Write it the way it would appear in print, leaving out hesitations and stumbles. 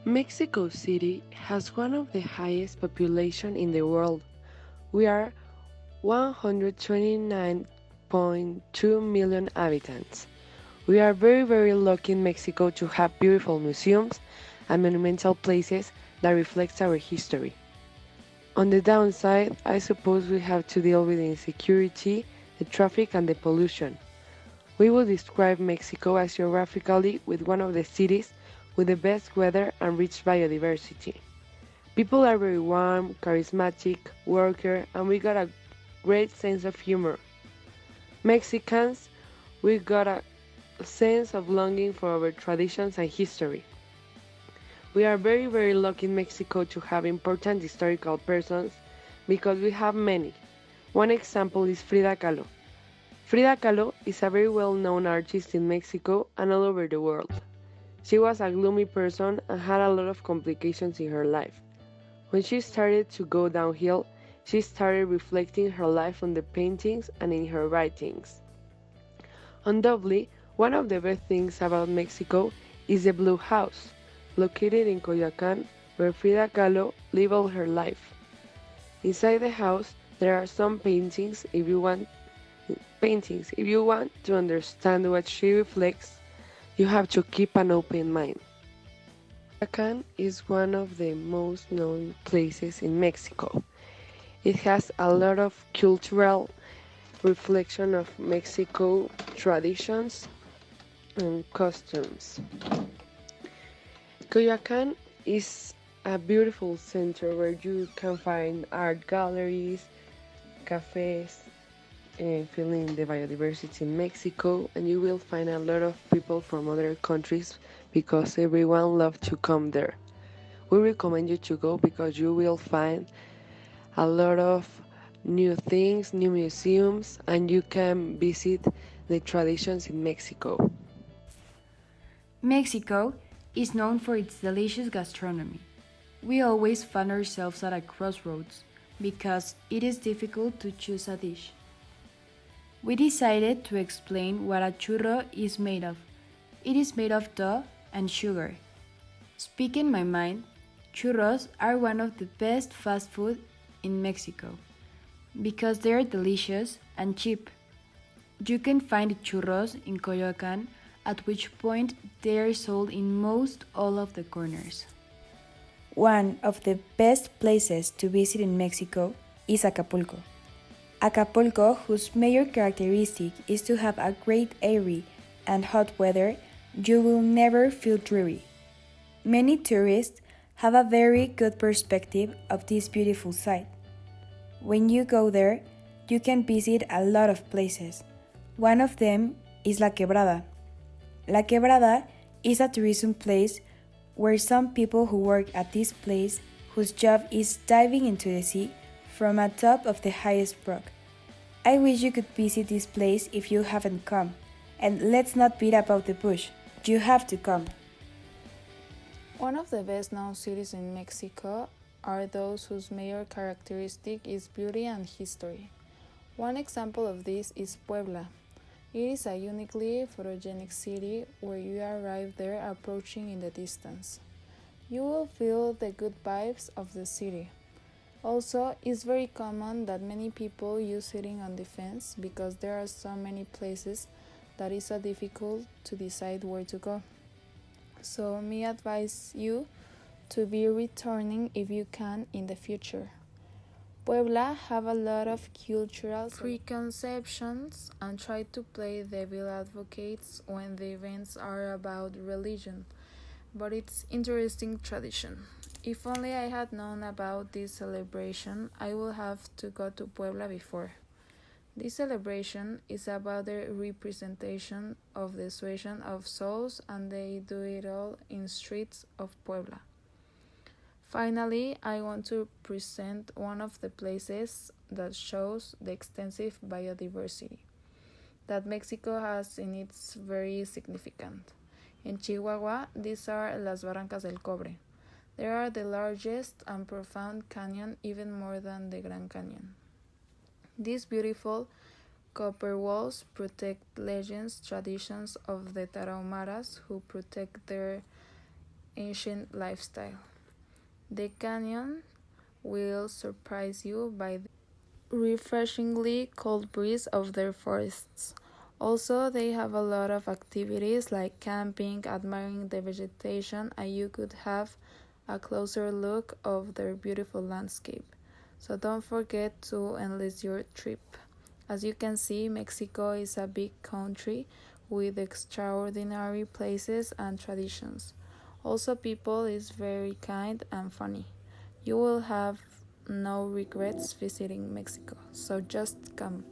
Mexico City has one of the highest population in the world. We are 129.2 million inhabitants. We are very lucky in Mexico to have beautiful museums and monumental places that reflect our history. On the downside, I suppose we have to deal with the insecurity, the traffic and the pollution. We would describe Mexico as geographically with one of the cities with the best weather and rich biodiversity. People are very warm, charismatic, worker, and we got a great sense of humor. Mexicans, we got a sense of longing for our traditions and history. We are very lucky in Mexico to have important historical persons because we have many. One example is Frida Kahlo. Frida Kahlo is a very well known artist in Mexico and all over the world. She was a gloomy person and had a lot of complications in her life. When she started to go downhill, she started reflecting her life on the paintings and in her writings. Undoubtedly, one of the best things about Mexico is the Blue House, located in Coyoacán, where Frida Kahlo lived all her life. Inside the house, there are some paintings. If you want to understand what she reflects, you have to keep an open mind. Coyoacán is one of the most known places in Mexico. It has a lot of cultural reflection of Mexico traditions and customs. Coyoacán is a beautiful center where you can find art galleries, cafes, and feeling the biodiversity in Mexico, and you will find a lot of people from other countries because everyone loves to come there. We recommend you to go because you will find a lot of new things, new museums, and you can visit the traditions in Mexico. Mexico is known for its delicious gastronomy. We always find ourselves at a crossroads because it is difficult to choose a dish. We decided to explain what a churro is made of. It is made of dough and sugar. Speaking my mind, churros are one of the best fast food in Mexico because they are delicious and cheap. You can find churros in Coyoacán, at which point they are sold in most all of the corners. One of the best places to visit in Mexico is Acapulco. Acapulco, whose major characteristic is to have a great airy and hot weather, you will never feel dreary. Many tourists have a very good perspective of this beautiful site. When you go there, you can visit a lot of places. One of them is La Quebrada. La Quebrada is a tourism place where some people who work at this place whose job is diving into the sea from atop of the highest rock. I wish you could visit this place if you haven't come. And let's not beat about the bush. You have to come. One of the best known cities in Mexico are those whose major characteristic is beauty and history. One example of this is Puebla. It is a uniquely photogenic city where you arrive there approaching in the distance. You will feel the good vibes of the city. Also, it's very common that many people use sitting on the fence because there are so many places that it's so difficult to decide where to go. So, me advise you to be returning if you can in the future. Puebla have a lot of cultural preconceptions and try to play devil advocates when the events are about religion, but it's interesting tradition. If only I had known about this celebration, I would have to go to Puebla before. This celebration is about the representation of the suasion of souls, and they do it all in streets of Puebla. Finally, I want to present one of the places that shows the extensive biodiversity that Mexico has in its very significant. In Chihuahua, these are Las Barrancas del Cobre. They are the largest and profound canyon, even more than the Grand Canyon. These beautiful copper walls protect legends, traditions of the Tarahumaras who protect their ancient lifestyle. The canyon will surprise you by the refreshingly cold breeze of their forests. Also, they have a lot of activities like camping, admiring the vegetation, and you could have a closer look of their beautiful landscape. So don't forget to enlist your trip. As you can see, Mexico is a big country with extraordinary places and traditions. Also, people is very kind and funny. You will have no regrets visiting Mexico, so just come.